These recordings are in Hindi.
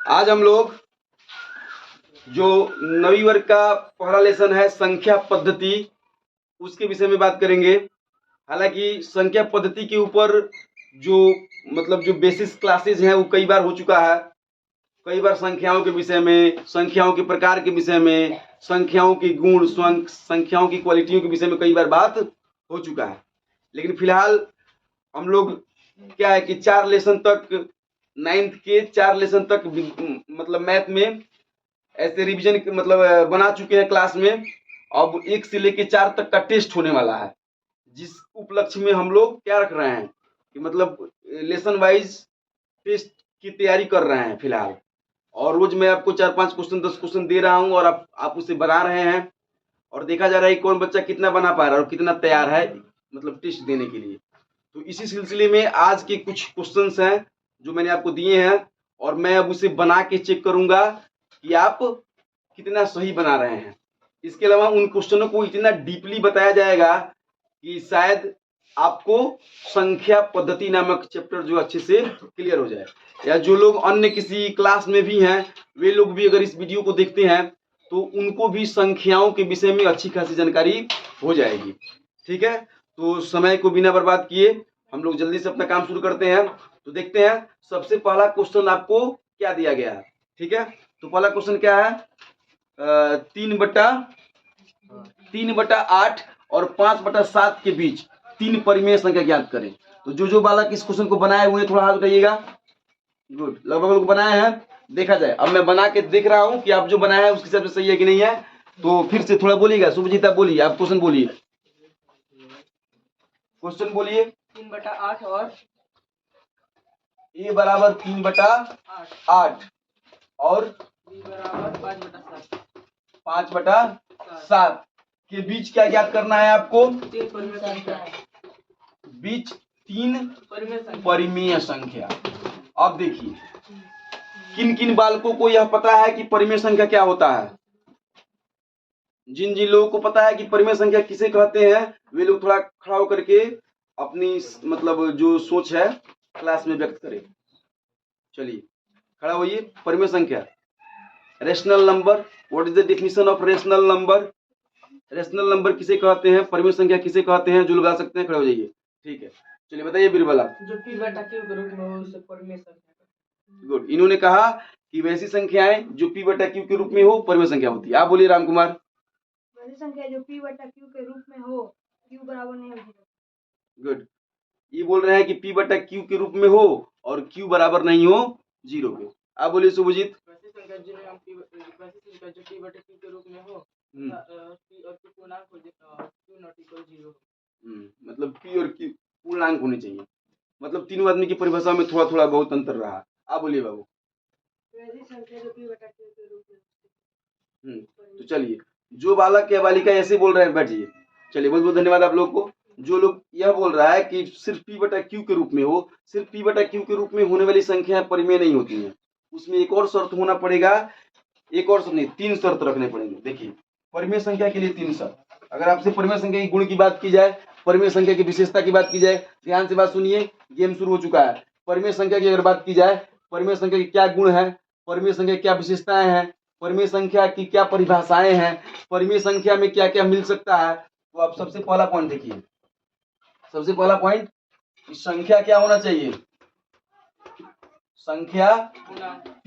आज हम लोग जो 9वीं वर्ग का पहला लेसन है संख्या पद्धति, उसके विषय में बात करेंगे। हालांकि संख्या पद्धति के ऊपर जो बेसिस क्लासेज हैं वो कई बार हो चुका है। कई बार संख्याओं के विषय में, संख्याओं के प्रकार के विषय में, संख्याओं की गुण, संख्याओं की क्वालिटियों के विषय में कई बार बात हो चुका है। लेकिन फिलहाल हम लोग क्या है कि 4 लेसन तक, 9th के 4 लेसन तक मतलब मैथ में ऐसे रिवीजन बना चुके हैं क्लास में। अब 1 से लेके 4 तक का टेस्ट होने वाला है, जिस उपलक्ष्य में हम लोग क्या रख रहे हैं कि मतलब लेसन वाइज टेस्ट की तैयारी कर रहे हैं फिलहाल। और रोज मैं आपको 4-5 क्वेश्चन, 10 क्वेश्चन दे रहा हूं और आप उसे बना रहे हैं और देखा जा रहा है कि कौन बच्चा कितना बना पा रहा है और कितना तैयार है मतलब टेस्ट देने के लिए। तो इसी सिलसिले में आज के कुछ क्वेश्चंस हैं जो मैंने आपको दिए हैं और मैं अब उसे बना के चेक करूंगा कि आप कितना सही बना रहे हैं। इसके अलावा उन क्वेश्चनों को इतना डीपली बताया जाएगा कि शायद आपको संख्या पद्धति नामक चैप्टर जो अच्छे से क्लियर हो जाए, या जो लोग अन्य किसी क्लास में भी हैं वे लोग भी अगर इस वीडियो को देखते हैं तो उनको भी संख्याओं के विषय में अच्छी खासी जानकारी हो जाएगी। ठीक है, तो समय को बिना बर्बाद किए हम लोग जल्दी से अपना काम शुरू करते हैं। तो देखते हैं सबसे पहला क्वेश्चन आपको क्या दिया गया है। ठीक है, तो पहला क्वेश्चन क्या है, 3/8 और 5/7 के बीच 3 परिमेय संख्या ज्ञात करें। तो जो बालक इस क्वेश्चन को बनाए हुए थोड़ा हाथ उठाइएगा। गुड, लगभग लोग बनाए हैं, देखा जाए। अब मैं बना के देख रहा हूं कि आप जो बनाए हैं उसके हिसाब से सही है कि नहीं है। तो फिर से थोड़ा बोलिएगा। शुभजीत आप बोलिए, आप क्वेश्चन बोलिए, क्वेश्चन बोलिए। 3/8 और a बराबर 3/8 और b बराबर 5/7 5/7 के बीच क्या ज्ञात करना है आपको? 3 परिमेय संख्या। बीच 3 परिमेय परिमेय संख्या। अब देखिए किन किन बालकों को यह पता है कि परिमेय संख्या क्या होता है। जिन जिन लोगों को पता है कि परिमेय संख्या किसे कहते हैं वे लोग थोड़ा खड़ा होकर के अपनी जो सोच है क्लास में व्यक्त करें। चलिए खड़ा होइए। परिमेय संख्या, rational number, what is the definition of rational number? Rational number किसे कहते हैं, परिमेय संख्या किसे कहते हैं? जो लोग आ सकते हैं खड़े हो जाइए। ठीक है, चलिए बताइए बीरबल आप। जो p/q के रूप में हो उसे परिमेय संख्या। गुड, इन्होंने कहा कि वैसी संख्याएं जो p/q के रूप में हो परिमेय संख्या होती है। आप बोलिए राम कुमार। वैसी संख्या जो p/q के रूप में हो, q बराबर नहीं हो। गुड, ये बोल रहे हैं कि p/q के रूप में हो और q बराबर नहीं हो 0 के। आप बोलिए शुभजीत। वैसी संख्या जो p/q के रूप में हो, p और q पूर्णांक हो, q नॉट इक्वल 0 हो। मतलब p और q पूर्णांक होने चाहिए। मतलब तीनों आदमी की परिभाषा में थोड़ा थोड़ा बहुत अंतर रहा। आप बोलिए बाबू। वैसी संख्या जो p/q के रूप में। तो चलिए, जो बालक या बालिका ऐसे बोल रहे हैं बैठिए। चलिए बहुत बहुत धन्यवाद आप लोग को। जो लोग यह बोल रहा है कि सिर्फ p/q के रूप में हो, सिर्फ p/q के रूप में होने वाली संख्या परिमेय नहीं होती है। उसमें एक और शर्त होना पड़ेगा, एक और शर्त नहीं 3 शर्त रखने पड़ेंगे। देखिए परिमेय संख्या के लिए 3 शर्त। अगर आपसे परिमेय संख्या की गुण की बात की जाए, परिमेय संख्या की विशेषता की बात की जाए, ध्यान से बात सुनिए, गेम शुरू हो चुका है। परिमेय संख्या की अगर बात की जाए, परिमेय संख्या के क्या गुण है, परिमेय संख्या की क्या विशेषताएं हैं, परिमेय संख्या की क्या परिभाषाएं हैं, परिमेय संख्या में क्या क्या मिल सकता है, तो आप सबसे पहला पॉइंट देखिए। सबसे पहला पॉइंट, संख्या क्या होना चाहिए? संख्या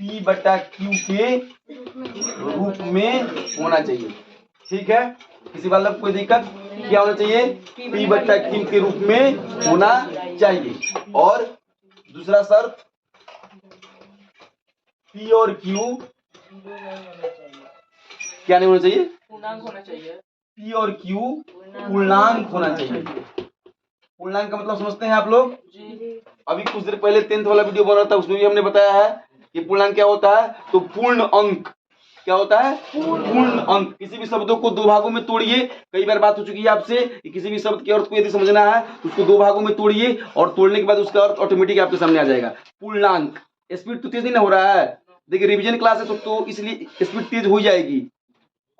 p/q के रूप में होना चाहिए। ठीक है, किसी बालक को कोई दिक्कत? क्या होना चाहिए? p/q के रूप में होना चाहिए। और दूसरा शर्त, p और q क्या नहीं होना चाहिए? पूर्णांक होना चाहिए। p और q पूर्णांक होना चाहिए। पूर्णांक का मतलब समझते हैं आप लोग? जी। अभी कुछ देर पहले 10th वाला वीडियो बन रहा था, उसमें भी हमने बताया है कि पूर्णांक क्या होता है। तो पूर्ण अंक क्या होता है? पूर्ण अंक। किसी भी शब्दों को 2 भागों में तोड़िए। कई बार बात हो चुकी है आपसे कि किसी भी शब्द के अर्थ को यदि समझना है तो उसको 2 भागों में तोड़िए और तोड़ने के बाद उसका अर्थ ऑटोमेटिक आपके सामने आ जाएगा। पूर्णांक। स्पीड तो तेज नहीं ना हो रहा है? देखिए रिवीजन क्लास है तो इसलिए स्पीड तेज हो जाएगी।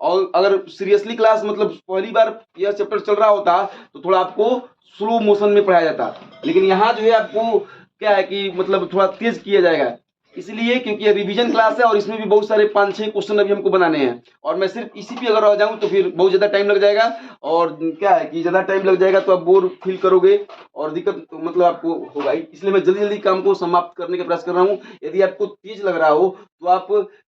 और अगर सीरियसली क्लास पहली बार यह चैप्टर चल रहा होता तो थोड़ा आपको स्लो मोशन में पढ़ाया जाता, लेकिन यहाँ जो है आपको क्या है कि थोड़ा तेज किया जाएगा। इसलिए क्योंकि ये रिवीजन क्लास है और इसमें भी बहुत सारे 5-6 क्वेश्चन अभी हमको बनाने हैं और मैं सिर्फ इसी पे अगर आ जाऊं तो फिर बहुत ज़्यादा टाइम लग जाएगा और क्या है कि ज़्यादा टाइम लग जाएगा तो आप बोर फील करोगे और दिक्कत तो मतलब आपको होगा, इसलिए मैं जल्दी जल्दी काम को समाप्त करने का प्रयास कर रहा हूँ। यदि आपको तेज लग रहा हो तो आप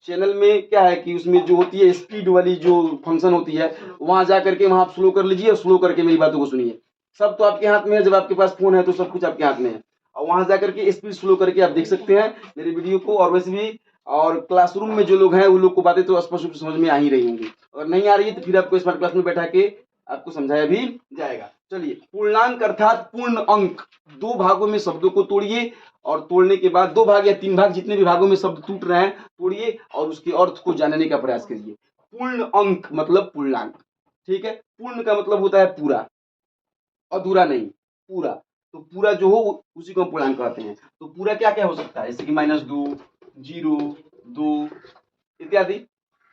चैनल में क्या है कि उसमें जो होती है स्पीड वाली जो फंक्शन होती है वहाँ जा करके वहाँ आप स्लो कर लीजिए और स्लो करके मेरी बातों को सुनिए। सब तो आपके हाथ में है, जब आपके पास फोन है तो सब कुछ आपके हाथ में है और वहां जाकर के स्पीड स्लो करके आप देख सकते हैं मेरे वीडियो को। और वैसे भी और क्लासरूम में जो लोग हैं उन लोग को बातें तो स्पष्ट रूप से समझ में आ ही रही होंगी, अगर नहीं आ रही है तो फिर आपको स्मार्ट क्लास में बैठा के आपको समझाया भी जाएगा। चलिए, पूर्णांक अर्थात पूर्ण अंक, दो भागों में शब्दों को तोड़िए और तोड़ने के बाद 2 भाग या 3 भाग जितने भी भागों में शब्द टूट रहे हैं तोड़िए और उसके अर्थ को जानने का प्रयास करिए। पूर्ण अंक मतलब पूर्णांक, ठीक है। पूर्ण का मतलब होता है पूरा, अधूरा नहीं, पूरा। तो पूरा जो हो उसी को हम पूर्णांक कहते हैं। तो पूरा क्या क्या हो सकता है, जैसे कि -2, 0, 2 इत्यादि।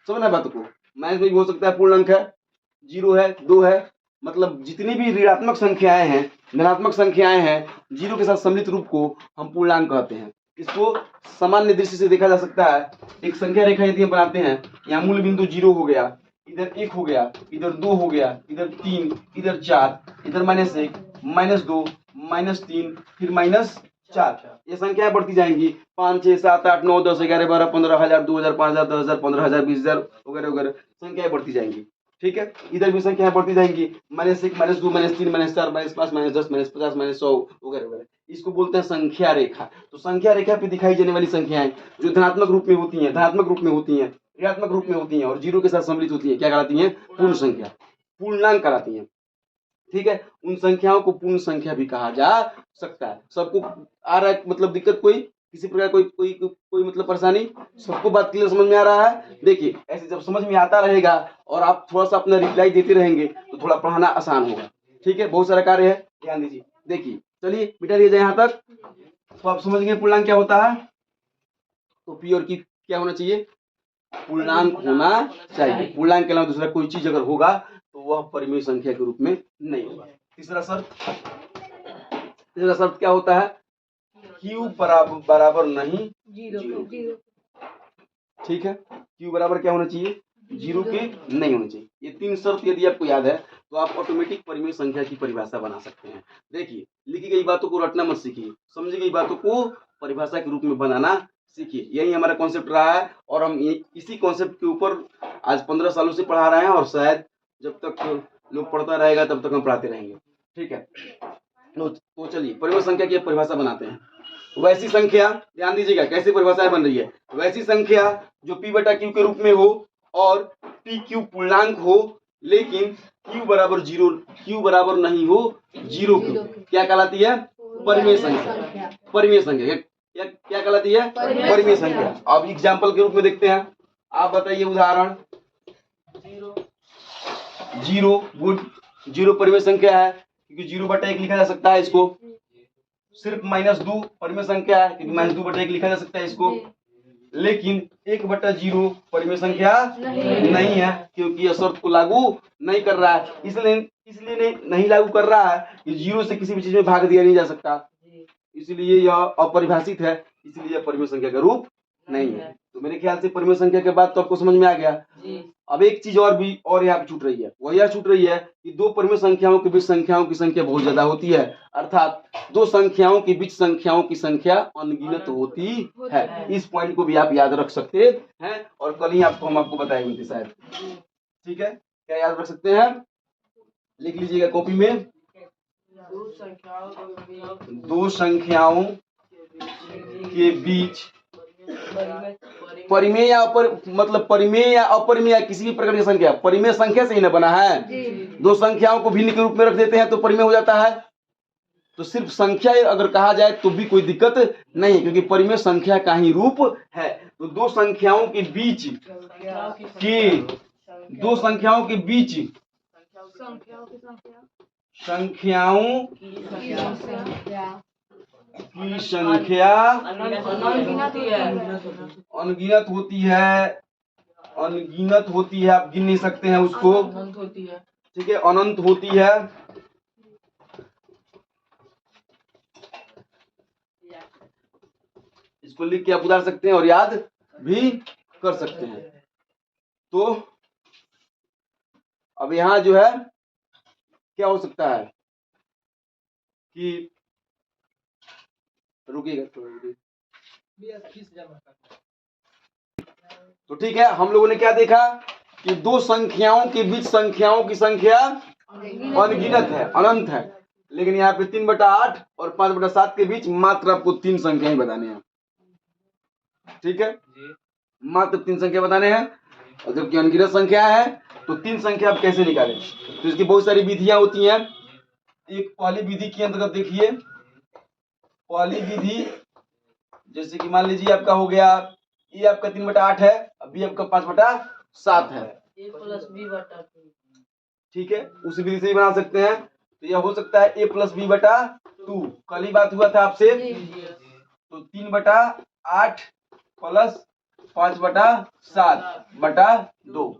समझना बात को, माइनस में भी हो सकता है पूर्णांक है, 0 है, 2 है, मतलब जितनी भी ऋणात्मक संख्याएं हैं, धनात्मक संख्याएं हैं, 0 के साथ सम्मिलित रूप को हम पूर्णांक कहते हैं। इसको सामान्य दृष्टि से देखा जा सकता है। एक संख्या रेखा यदि हम बनाते हैं, यहाँ मूल बिंदु 0 हो गया, इधर 1 हो गया, इधर 2 हो गया, इधर 3, इधर 4, इधर -1, -2, -3, फिर -4। ये संख्याएं बढ़ती जाएंगी, 5, 6, 7, 8, 9, 10, 11, 12, 15, 1000, 2000, 5000, 10,000, 15,000, 20,000 वगैरह वगैरह संख्याएं बढ़ती जाएंगी। ठीक है, इधर भी संख्याएं बढ़ती जाएंगी, -1, -2, -3, -4, -5, -10, -50, -100 वगैरह वगैरह। इसको बोलते हैं संख्या रेखा। तो संख्या रेखा पे दिखाई जाने वाली संख्याएं जो धनात्मक रूप में होती हैं, धनात्मक रूप में होती हैं, ऋणात्मक रूप में होती हैं और 0 के साथ सम्मिलित होती हैं, क्या कहलाती हैं? पूर्ण संख्या, पूर्णांक कहलाती हैं। ठीक है, उन संख्याओं को पूर्ण संख्या भी कहा जा सकता है। सबको आ रहा है, मतलब दिक्कत कोई किसी प्रकार कोई मतलब परेशानी? सबको बात क्लियर समझ में आ रहा है? देखिए, ऐसे जब समझ में आता रहेगा और आप थोड़ा सा अपना रिप्लाई देते रहेंगे तो थोड़ा पढ़ाना आसान होगा। ठीक है, बहुत सारा कार्य है, ध्यान दीजिए। देखिए, चलिए मिटा दिया जाए यहाँ तक। तो आप समझ गए पूर्णांक क्या होता है। तो पी और की क्या होना चाहिए? पूर्णांक होना चाहिए। पूर्णांक के अलावा दूसरा कोई चीज अगर होगा तो वह परिमेय संख्या के रूप में नहीं होगा। तीसरा शर्त क्या होता है? Q बराबर नहीं 0। ठीक है, Q बराबर क्या होना चाहिए? 0 के नहीं होना चाहिए। ये 3 शर्त यदि आपको याद है तो आप ऑटोमेटिक परिमेय संख्या की परिभाषा बना सकते हैं। देखिए, लिखी गई बातों को रटना मत सीखिए, समझी गई बातों को परिभाषा के रूप में बनाना सीखिए। यही हमारा कॉन्सेप्ट रहा है और हम इसी कॉन्सेप्ट के ऊपर आज 15 सालों से पढ़ा रहे हैं और शायद जब तक लोग पढ़ता रहेगा तब तक हम पढ़ाते रहेंगे। ठीक है, तो चलिए परिमेय संख्या की परिभाषा बनाते हैं। वैसी संख्या, ध्यान दीजिएगा कैसे परिभाषाएं बन रही है। वैसी संख्या जो p/q के रूप में हो और pq पूर्णांक हो लेकिन q बराबर 0, q बराबर नहीं हो 0 की, क्या कहलाती है? परिमेय संख्या। परिमेय संख्या क्या कहलाती है? परिमेय संख्या। अब एग्जाम्पल के रूप में देखते हैं। आप बताइए उदाहरण। 0 गुड, 0 परिमेय संख्या है क्योंकि 0/1 लिखा जा सकता है इसको। सिर्फ -2 परिमेय संख्या है क्योंकि -2/1 लिखा जा सकता है इसको। लेकिन 1/0 परिमेय संख्या नहीं है क्योंकि यह शर्त को लागू नहीं कर रहा है। इसलिए नहीं लागू कर रहा है कि 0 से किसी भी चीज में भाग दिया नहीं जा सकता, इसलिए यह अपरिभाषित है, इसलिए यह परिमेय संख्या का रूप नहीं है। तो मेरे ख्याल से परिमेय संख्या के बाद तो आपको समझ में आ गया। अब एक चीज और यहाँ छूट रही है, वह यह छूट रही है कि दो परिमेय संख्याओं के बीच संख्याओं की संख्या बहुत ज्यादा होती है, अर्थात दो संख्याओं के बीच संख्याओं की संख्या अनगिनत होती है। इस पॉइंट को भी आप याद रख सकते हैं और कल ही हम आपको बताएंगे शायद। ठीक है, क्या याद रख सकते हैं? लिख लीजिएगा कॉपी में। दो संख्याओं के बीच परिमेय या मतलब परिमेय या अपरिमेय या किसी भी प्रकार की संख्या, परिमेय संख्या से ही न बना है। दो संख्याओं को भिन्न के रूप में रख देते हैं तो परिमेय हो जाता है। तो सिर्फ संख्या अगर कहा जाए तो भी कोई दिक्कत नहीं, क्योंकि परिमेय संख्या का ही रूप है। तो दो संख्याओं के बीच दो संख्याओं के बीच संख्याओं की संख्या अनगिनत होती है। आप गिन नहीं सकते हैं उसको। ठीक है, अनंत होती है। इसको लिख के आप उतार सकते हैं और याद भी कर सकते हैं। तो अब यहाँ जो है क्या हो सकता है कि रुकिएगा थोड़ी। तो ठीक है, हम लोगों ने क्या देखा कि दो संख्याओं के बीच संख्याओं की संख्या अनगिनत है, अनंत है, लेकिन यहाँ पे 3/8 और 5/7 के बीच मात्र आपको 3 संख्याएं बताने हैं। ठीक है, मात्र 3 संख्या बताने हैं, और जबकि अनगिनत संख्या है तो 3 संख्या आप कैसे निकालें? तो इसकी बहुत सारी विधियां होती हैं। एक पहली विधि के अंतर्गत देखिए, पहली विधि जैसे कि मान लीजिए आपका हो गया, ये आपका 3/8 है, अभी आपका 5/7 है। ठीक है, उसी विधि से भी बना सकते हैं। तो यह हो सकता है a + b/2। कल ही बात हुआ था आपसे, तो 3/8 + 5/7/2।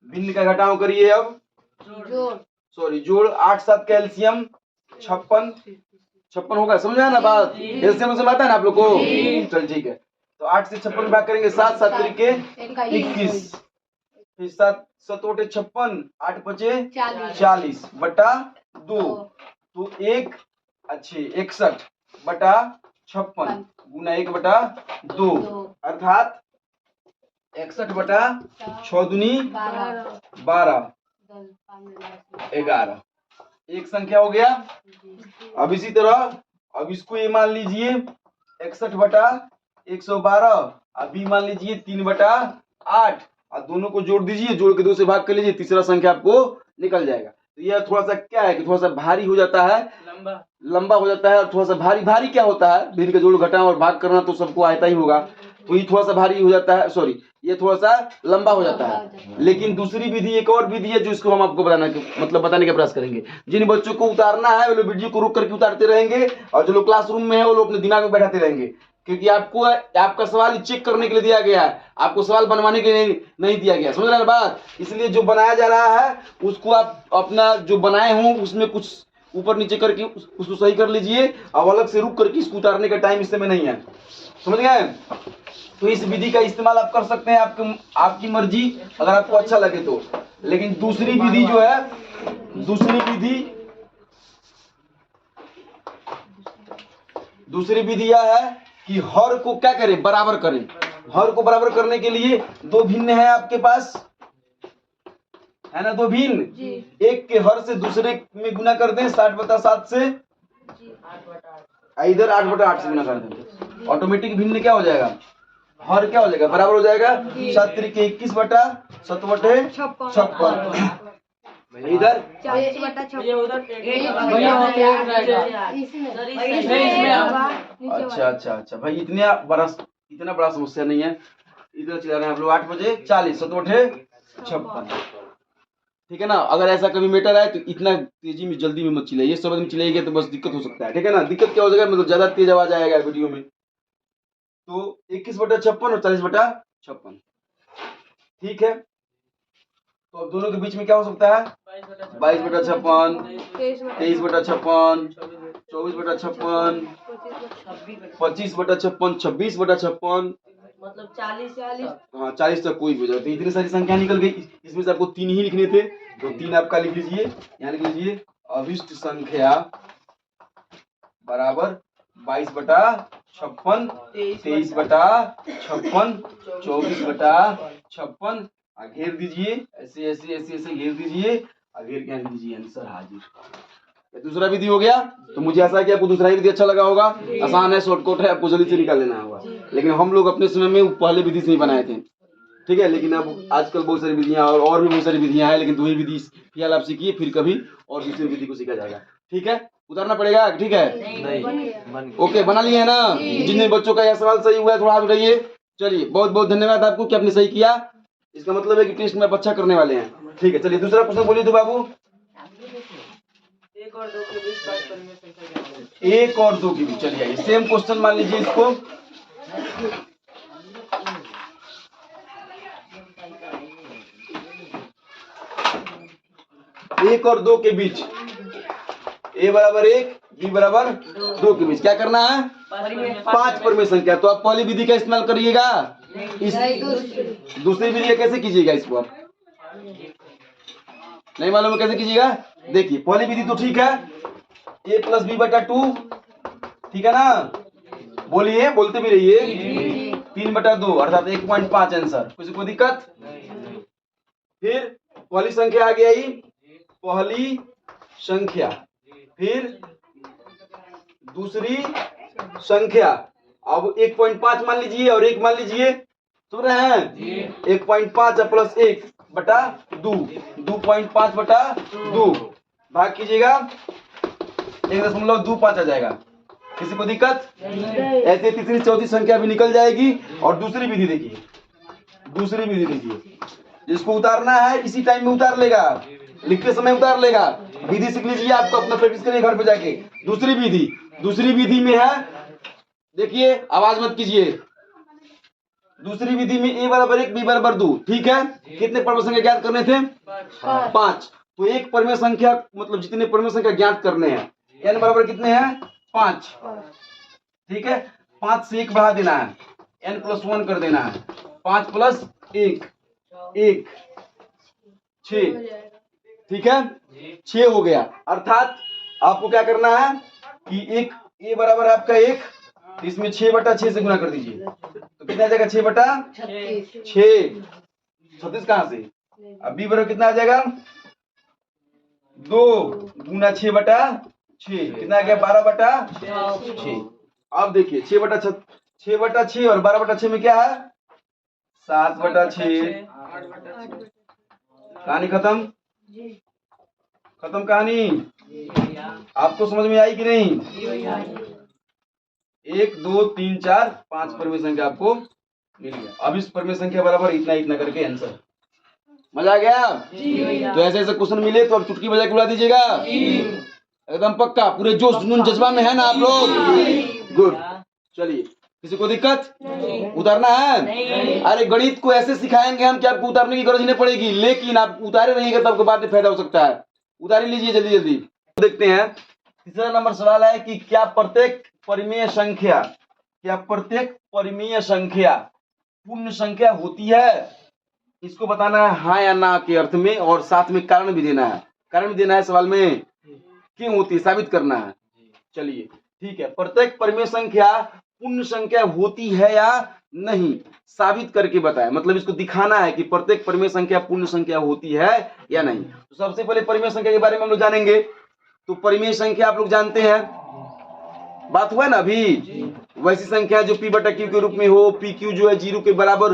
भिन्न का घटाव करिए अब, सॉरी जोड़, 8 7 का एलसीएम 56 होगा। समझ में आया ना बात? एलसीएम से आता है ना आप लोग को? चल ठीक है, तो 8 से 56 भाग करेंगे, 7 7 तरीके 21, फिर 7 7 × 56, 8 × 5 40/2, तो 1 अच्छे 61/56 गुना 1/2, अर्थात 61/6 दूनी 12 11। एक संख्या हो गया। अब इसी तरह अब इसको ये मान लीजिए 61/112, अभी मान लीजिए 3/8, और दोनों को जोड़ दीजिए, जोड़ के 2 से भाग कर लीजिए, तीसरा संख्या आपको निकल जाएगा। तो यह थोड़ा सा क्या है कि थोड़ा सा भारी हो जाता है, लंबा हो जाता है, और थोड़ा सा भारी क्या होता है, भिन्न का जोड़ घटाव और भाग करना तो सबको आता ही होगा, तो ये थोड़ा सा भारी हो जाता है, सॉरी ये थोड़ा सा लंबा हो जाता है। लेकिन दूसरी विधि, एक और विधि है जो इसको हम आपको बताने का प्रयास करेंगे। जिन बच्चों को उतारना है वो लोग वीडियो को रुक करके उतारते रहेंगे, और जो लोग क्लासरूम में है वो लोग अपने दिमाग में बैठाते रहेंगे, क्योंकि आपको आपका सवाल चेक करने के लिए दिया गया है, आपको सवाल बनवाने के लिए नहीं दिया गया। समझ रहे हैं बात? इसलिए जो बनाया जा रहा है उसको आप अपना जो बनाए हों उसमें कुछ ऊपर नीचे करके उसको सही कर लीजिए, और अलग से रुक करके इसको उतारने का टाइम इस समय नहीं है। समझ गए? तो इस विधि का इस्तेमाल आप कर सकते हैं, आपकी मर्जी, अगर आपको अच्छा लगे तो। लेकिन दूसरी विधि जो है, दूसरी विधि यह है कि हर को क्या करें, बराबर करें। हर को बराबर करने के लिए दो भिन्न है आपके पास, है ना, दो भिन्न। एक के हर से दूसरे में गुना कर दें, 60/7 से, इधर 8/8 से गुना कर दें, ऑटोमेटिक भिन्न क्या हो जाएगा, हर क्या हो जाएगा, बराबर हो जाएगा। 7 तरीके 21/7/56, इधर 40। अच्छा भाई, इतना बड़ा समस्या नहीं है। इधर चला रहे हैं आप लोग 8 बजे 40, 7/8 ठीक है ना। अगर ऐसा कभी मैटर आए तो इतना तेजी में जल्दी में मत चिल्लाइए, शब्द में चिल्लाइएगा तो बस दिक्कत हो सकता है। ठीक है ना, दिक्कत क्या हो जाएगा, मतलब ज्यादा तेज आवाज आएगा वीडियो में। तो 21/56 और 40/56, ठीक है। तो अब दोनों के बीच में क्या हो सकता है, 22/56, 23/56, 24/56, 25/56, 26/56, मतलब 40 हाँ 40 तक कोई भी हो जाए। तो इतनी सारी संख्या निकल गई। इसमें से आपको 3 ही लिखने थे, तो 3 आपका लिख लीजिए, यहाँ लिख लीजिए, अभिष्ट संख्या बराबर 22/56, 23/56, 24/56, घेर दीजिए, ऐसे ऐसे ऐसे ऐसे घेर दीजिए, घेर के लिख दीजिए आंसर हाजिर। दूसरा विधि हो गया। तो मुझे ऐसा है कि आपको दूसरा विधि अच्छा लगा होगा, आसान है, शॉर्टकट है, आपको जल्दी से निकाल लेना होगा। लेकिन हम लोग अपने समय में पहले विधि से ही बनाए थे, ठीक है। लेकिन अब आजकल बहुत सारी विधियां और भी बहुत सारी विधियां हैं, लेकिन 2 ही विधि फिलहाल आप सीखिए, फिर कभी और दूसरी विधि को सीखा जाएगा। ठीक है, उतारना पड़ेगा, ठीक है नहीं। ओके, बना लिए है ना। जिन बच्चों का यह सवाल सही हुआ है थोड़ा हाथ उठाइए। चलिए, बहुत बहुत धन्यवाद आपको कि आपने सही किया। इसका मतलब है कि टेस्ट में आप अच्छा करने वाले हैं। ठीक है, चलिए दूसरा प्रश्न बोलिए तो बाबू। 1 और 2 के बीच बात करेंगे संख्या क्या है? 1 और 2 के बीच, चलिए आइए सेम क्वेश्चन मान लीजिए इसको। 1 और 2 के बीच, a = 1 b = 2 के बीच क्या करना है, 5 परिमेय संख्या। तो आप पहली विधि का इस्तेमाल करिएगा, इस दूसरी विधि का कैसे कीजिएगा, इसको आप नहीं मालूम है कैसे कीजिएगा। देखिए पहली विधि तो ठीक है, a + b/2, ठीक है ना, बोलिए, बोलते भी रहिए, 3/2 अर्थात 1.5 आंसर। किसी को दिक्कत? फिर पहली संख्या आ गई आई, पहली संख्या, फिर दूसरी संख्या। अब 1.5 मान लीजिए और 1 मान लीजिए, सुन रहे हैं, 1.5 + 1/2, 2.5/2 भाग कीजिएगा, 1.25 आ जाएगा। किसी को दिक्कत? ऐसे तीसरी चौथी संख्या भी निकल जाएगी। और दूसरी विधि देखिए, दूसरी विधि देखिए, जिसको उतारना है इसी टाइम में उतार लेगा, लिखते समय उतार लेगा। विधि सीख लीजिए, आपको अपना प्रैक्टिस करिए घर पे जाके। दूसरी विधि, दूसरी विधि में है, देखिए आवाज मत कीजिए, दूसरी विधि में a = 1 b = 2, ठीक है। कितने परिमेय संख्या ज्ञात करने थे? 5। तो एक परिमेय संख्या मतलब जितने परिमेय संख्या ज्ञात करने हैं, n बराबर कितने हैं? 5, ठीक है। 5 से 1 बढ़ा देना है, n + 1 कर देना है, 5 + 1 1 6, ठीक है, 6 हो गया। अर्थात आपको क्या करना है कि एक a बराबर आपका 1, इसमें 6/6 से गुना कर दीजिए, तो कितना आ जाएगा? 6/6, 36 कहां से? अब b बराबर कितना आ जाएगा? 2 × 6/6, कितना आ गया? 12/6। अब देखिए 6/6 और 12/6 में क्या है? 7/6। कहानी खत्म, खत्म कहानी। आपको समझ में आई कि नहीं? 1 2 3 4 5 परिमेय संख्या आपको मिल गया। अब इस परिमेय संख्या बराबर इतना इतना करके आंसर। मजा आ गया? तो ऐसे ऐसे क्वेश्चन मिले तो अब चुटकी बजा के बुला दीजिएगा, एकदम पक्का, पूरे जोश जुनून जज्बा में है ना आप लोग? गुड। चलिए, किसी को दिक्कत? उतारना है? अरे गणित को ऐसे सिखाएंगे हम कि आपको उतारने की जरूरत नहीं पड़ेगी, लेकिन आप उतारे रहिएगा तो आपको बाद में फायदा हो सकता है। उतार लीजिए जल्दी जल्दी। देखते हैं तीसरा नंबर सवाल है कि क्या प्रत्येक परिमेय संख्या पूर्ण संख्या होती है? इसको बताना है हाँ या ना के अर्थ में, और साथ में कारण भी देना है। कारण भी देना है सवाल में, क्यों होती है साबित करना है। चलिए ठीक है, प्रत्येक परिमेय संख्या पूर्ण संख्या होती है या नहीं, साबित करके बताएं। मतलब इसको दिखाना है कि प्रत्येक परिमेय संख्या पूर्ण संख्या होती है या नहीं। तो सबसे पहले परिमेय संख्या के बारे में हम लोग जानेंगे। तो परिमेय संख्या आप लोग जानते हैं, बात हुआ ना अभी, वैसी संख्या जो p/q के रूप में हो, pq जो है 0 के बराबर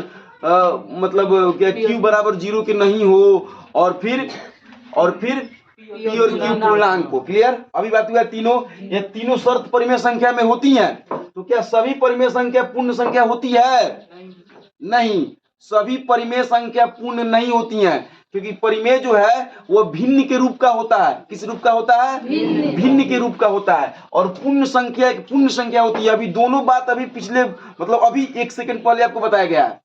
मतलब क्या q बराबर 0 के नहीं हो, और फिर p और q पूर्णांक को। क्लियर? अभी बात हुआ तीनों, ये तीनों शर्त परिमेय संख्या में होती हैं। तो क्या सभी परिमेय संख्या पूर्ण संख्या होती है? नहीं, सभी परिमेय संख्या पूर्ण नहीं होती हैं, क्योंकि परिमेय जो है वो भिन्न के रूप का होता है। किस रूप का होता है? भिन्न के रूप का होता है। और पूर्ण संख्या होती है। अभी दोनों बात अभी पिछले मतलब अभी 1 सेकंड पहले आपको बताया गया है,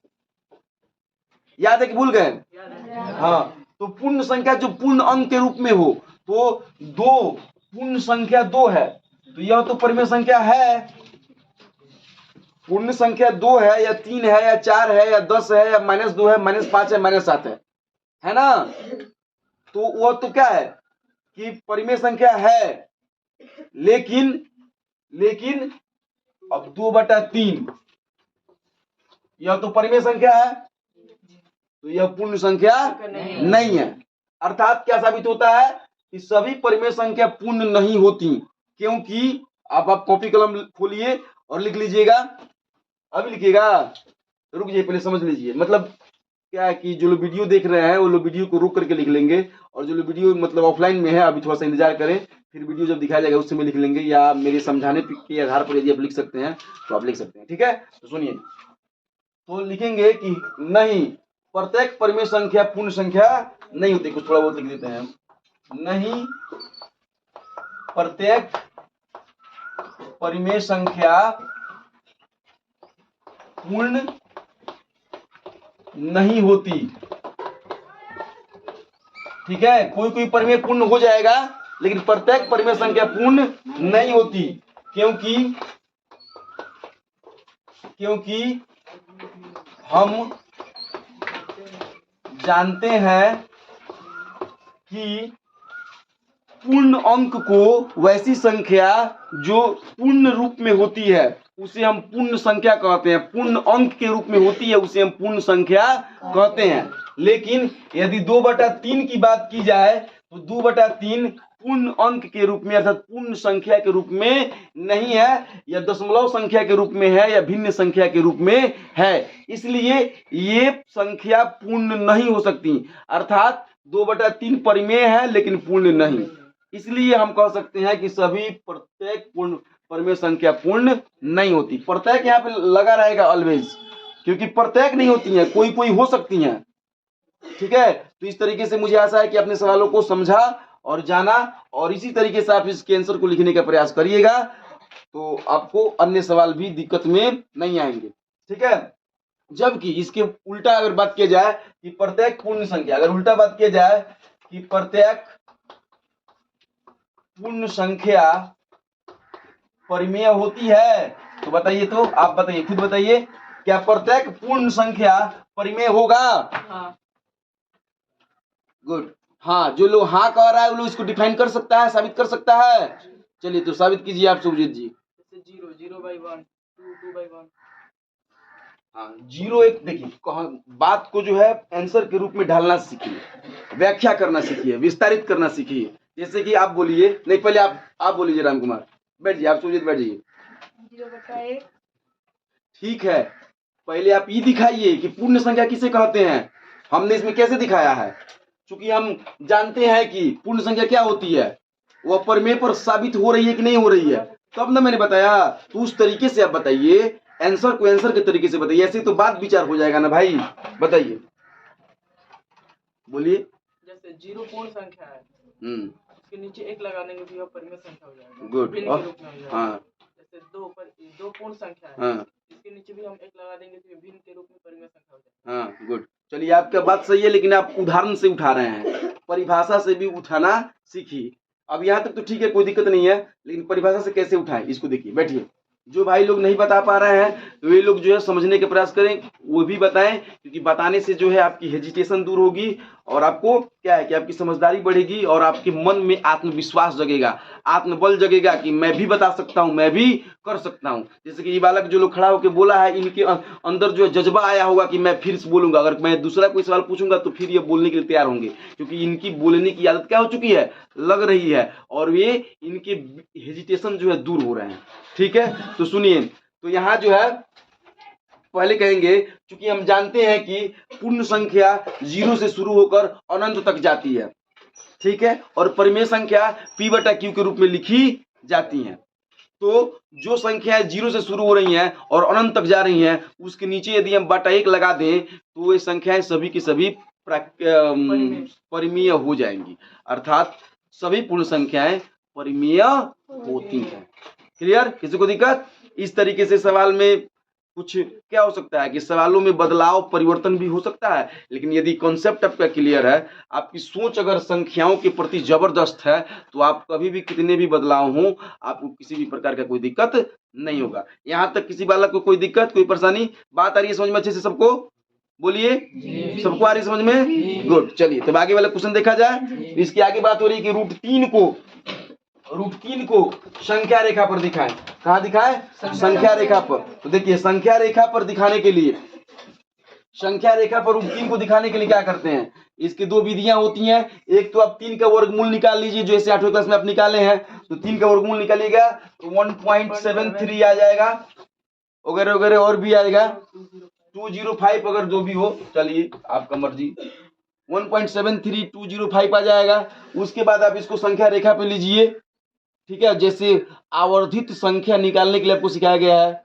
याद है कि भूल गए? हाँ, तो पूर्ण संख्या जो पूर्ण अंक के रूप में हो, तो पूर्ण संख्या 2 है, तो यह तो परिमेय संख्या है। पूर्ण संख्या 2 है या 3 है या 4 है या 10 है या -2 है, -5 है, -7 है ना? तो वह तो क्या है कि परिमेय संख्या है, लेकिन अब 2/3 यह तो परिमेय संख्या है, तो यह पूर्ण संख्या नहीं है। अर्थात क्या साबित होता है कि सभी परिमेय संख्या पूर्ण नहीं होती, क्योंकि आप कॉपी कलम खोलिए और लिख लीजिएगा। अभी लिखिएगा, रुक जाइए पहले समझ लीजिए। मतलब क्या है कि जो लोग वीडियो देख रहे हैं वो लोग वीडियो को रुक करके लिख लेंगे, और जो लोग वीडियो मतलब ऑफलाइन में है अभी थोड़ा सा इंतजार करें, फिर वीडियो जब दिखाया जाएगा उस समय लिख लेंगे, या मेरे समझाने के आधार पर यदि आप लिख सकते हैं तो आप लिख सकते हैं। ठीक है, तो सुनिए, तो लिखेंगे कि नहीं, प्रत्येक परिमेय संख्या पूर्ण संख्या नहीं होती। कुछ थोड़ा बहुत लिख देते हैं, नहीं प्रत्येक परिमेय संख्या पूर्ण नहीं होती। ठीक है, कोई परिमेय पूर्ण हो जाएगा, लेकिन प्रत्येक परिमेय संख्या पूर्ण नहीं होती, क्योंकि क्योंकि हम जानते हैं कि पूर्ण अंक को वैसी संख्या जो पूर्ण रूप में होती है उसे हम पूर्ण संख्या कहते हैं। पूर्ण अंक के रूप में होती है उसे हम पूर्ण संख्या कहते हैं। लेकिन यदि 2/3 की बात की जाए तो 2/3 पूर्ण अंक के रूप में अर्थात पूर्ण संख्या के रूप में नहीं है, या दशमलव संख्या के रूप में है, या भिन्न संख्या के रूप में है। इसलिए ये संख्या पूर्ण नहीं हो सकती, अर्थात 2/3 परिमेय है लेकिन पूर्ण नहीं। इसलिए हम कह सकते हैं कि सभी प्रत्येक पूर्ण परिमेय संख्या पूर्ण नहीं होती। प्रत्येक यहाँ पे लगा रहेगा ऑलवेज, क्योंकि प्रत्येक नहीं होती है, कोई कोई हो सकती हैं। ठीक है, तो इस तरीके से मुझे आशा है कि अपने सवालों को समझा और जाना, और इसी तरीके से आप इसके आंसर को लिखने का प्रयास करिएगा तो आपको अन्य सवाल भी दिक्कत में नहीं आएंगे। ठीक है, जबकि इसके उल्टा अगर बात किया जाए कि प्रत्येक पूर्ण संख्या, अगर उल्टा बात किया जाए कि प्रत्येक पूर्ण संख्या परिमेय होती है, तो बताइए, तो आप बताइए, खुद बताइए, क्या प्रत्येक पूर्ण संख्या परिमेय होगा? हाँ। गुड। हाँ, जो लोग हाँ कह रहा है वो लोग इसको डिफाइन कर सकता है, साबित कर सकता है। चलिए तो साबित कीजिए आप सुरजीत जी। जैसे 0/1, 2/1। हाँ, 0 1 देखिए, बात को जो है आंसर के रूप में ढालना सीखिए, व्याख्या करना सीखिए, विस्तारित करना सीखिए। जैसे कि आप बोलिए, नहीं पहले आप बोलिए राम कुमार, बैठ जाइए, आप सुरजीत बैठ जाइए। 0/1। ठीक है, पहले आप ये दिखाइए कि पूर्ण संख्या किसे कहते हैं। हमने इसमें कैसे दिखाया है, क्योंकि हम जानते हैं कि पूर्ण संख्या क्या होती है, वह परिमेय पर साबित हो रही है कि नहीं हो रही है, तब ना मैंने बताया। तो उस तरीके से आप बताइए, आंसर को आंसर के तरीके से बताइए, ऐसे तो बात विचार हो जाएगा ना भाई। बताइए, बोलिए। जैसे 0 पूर्ण संख्या है, उसके नीचे 1 लगा देंगे तो यह परिमेय संख्या हो जाएगा। गुड। भिन्न के रूप में हो जाएगा। हाँ, जैसे 2 पूर्ण संख्या है, हाँ, इसके नीचे भी हम 1 लगा देंगे तो यह भिन्न के रूप में परिमेय संख्या हो जाएगा। हाँ, गुड। चलिए, आपका बात सही है, लेकिन आप उदाहरण से उठा रहे हैं, परिभाषा से भी उठाना सीखिए। अब यहाँ तक तो ठीक है, कोई दिक्कत नहीं है, लेकिन परिभाषा से कैसे उठाएं इसको देखिए। बैठिए, जो भाई लोग नहीं बता पा रहे हैं तो वे लोग जो है समझने के प्रयास करें, वो भी बताएं, क्योंकि बताने से जो है आपकी हेजिटेशन दूर होगी और आपको क्या है कि आपकी समझदारी बढ़ेगी और आपके मन में आत्मविश्वास जगेगा, आत्मबल जगेगा कि मैं भी बता सकता हूं, मैं भी कर सकता हूं। जैसे कि ये बालक जो लोग खड़ा होकर बोला है, इनके अंदर जो है जज्बा आया होगा कि मैं फिर से बोलूंगा, अगर मैं दूसरा कोई सवाल पूछूंगा तो फिर ये बोलने के लिए तैयार होंगे, क्योंकि इनकी बोलने की आदत क्या हो चुकी है, लग रही है, और वे इनके हेजिटेशन जो है दूर हो रहे हैं। ठीक है, तो सुनिए, तो यहाँ जो है पहले कहेंगे, क्योंकि हम जानते हैं कि पूर्ण संख्या 0 से शुरू होकर अनंत तक जाती है। ठीक है, और परिमेय संख्या P/Q के रूप में लिखी जाती हैं। तो जो संख्याएं 0 से शुरू हो रही हैं और अनंत तक जा रही हैं, उसके नीचे यदि हम बटा 1 लगा दें तो ये संख्याएं सभी की सभी परिमेय हो जाएंगी, अर्थात सभी पूर्ण संख्याएं परिमेय होती हैं। क्लियर? किसी को दिक्कत? इस तरीके से सवाल में कुछ क्या हो सकता है कि सवालों में बदलाव परिवर्तन भी हो सकता है, लेकिन यदि कॉन्सेप्ट आपका क्लियर है, आपकी सोच अगर संख्याओं के प्रति जबरदस्त है, तो आप कभी भी कितने भी बदलाव हों, आपको किसी भी प्रकार का कोई दिक्कत नहीं होगा। यहाँ तक किसी बालक को कोई दिक्कत, कोई परेशानी? बात आ रही है समझ में अच्छे से सबको? बोलिए, सबको आ रही है समझ में? गुड। चलिए, तब आगे वाला क्वेश्चन देखा जाए। इसकी आगे बात हो रही है कि √3 को संख्या रेखा पर दिखाएं। कहाँ दिखाएं? संख्या रेखा पर। तो देखिए, संख्या रेखा पर दिखाने के लिए, संख्या रेखा पर √3 को दिखाने के लिए क्या करते हैं, इसकी 2 विधियां होती हैं। एक तो आप 3 का वर्गमूल निकाल लीजिए, जो ऐसे 8वीं क्लास में आप निकाले हैं, तो 3 का वर्गमूल निकालिएगा तो 1.73 आ जाएगा, वगैरह वगैरह और भी आएगा, 205 अगर जो भी हो, चलिए आपका मर्जी, 1.73205 आ जाएगा। उसके बाद आप इसको संख्या रेखा पे लीजिए। ठीक है, जैसे आवर्धित संख्या निकालने के लिए आपको सिखाया गया है,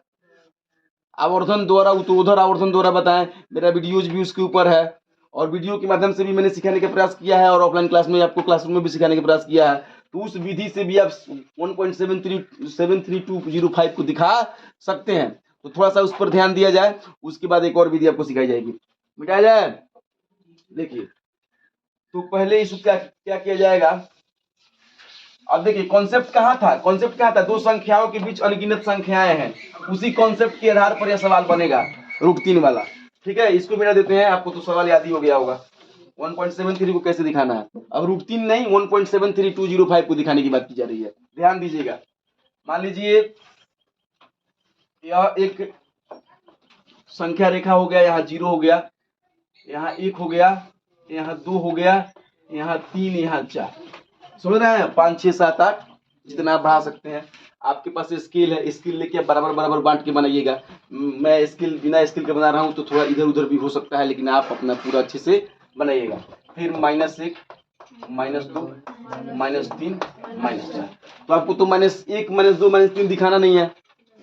आवर्धन द्वारा, उत्तरोत्तर आवर्धन द्वारा बताएं। मेरा वीडियोज भी उसके ऊपर है, और वीडियो के माध्यम से भी मैंने सिखाने का प्रयास किया है, और ऑफलाइन क्लास में आपको क्लासरूम में भी सिखाने का प्रयास किया है। तो उस विधि से भी आप 1.73205 को दिखा सकते हैं। तो थोड़ा सा उस पर ध्यान दिया जाए, उसके बाद एक और विधि आपको सिखाई जाएगी। मिटाया जाए, देखिए, तो पहले इसका क्या किया जाएगा, अब देखिए कॉन्सेप्ट कहाँ था, दो संख्याओं के बीच अनगिनत संख्याएं हैं, उसी कॉन्सेप्ट के आधार पर यह सवाल बनेगा √3 वाला। ठीक है, इसको मिला देते हैं, आपको तो सवाल याद ही हो गया होगा। 1.73 को कैसे दिखाना है, अब √3 नहीं 1.73205 को दिखाने की बात की जा रही है, ध्यान दीजिएगा। मान लीजिए यह एक संख्या रेखा हो गया, यहाँ 0 हो गया, यहाँ 1 हो गया, यहाँ 2 हो गया, यहाँ 3, यहाँ 4, समझ रहे हैं, 5 6 7 8 जितना आप बढ़ा सकते हैं। आपके पास स्केल है, स्केल लेके बराबर बराबर बांट के बनाइएगा। मैं स्केल बिना स्केल के बना रहा हूँ तो थोड़ा इधर उधर भी हो सकता है, लेकिन आप अपना पूरा अच्छे से बनाइएगा। फिर -1 -2 -3 -4, तो आपको तो -1 -2 -3 दिखाना नहीं है,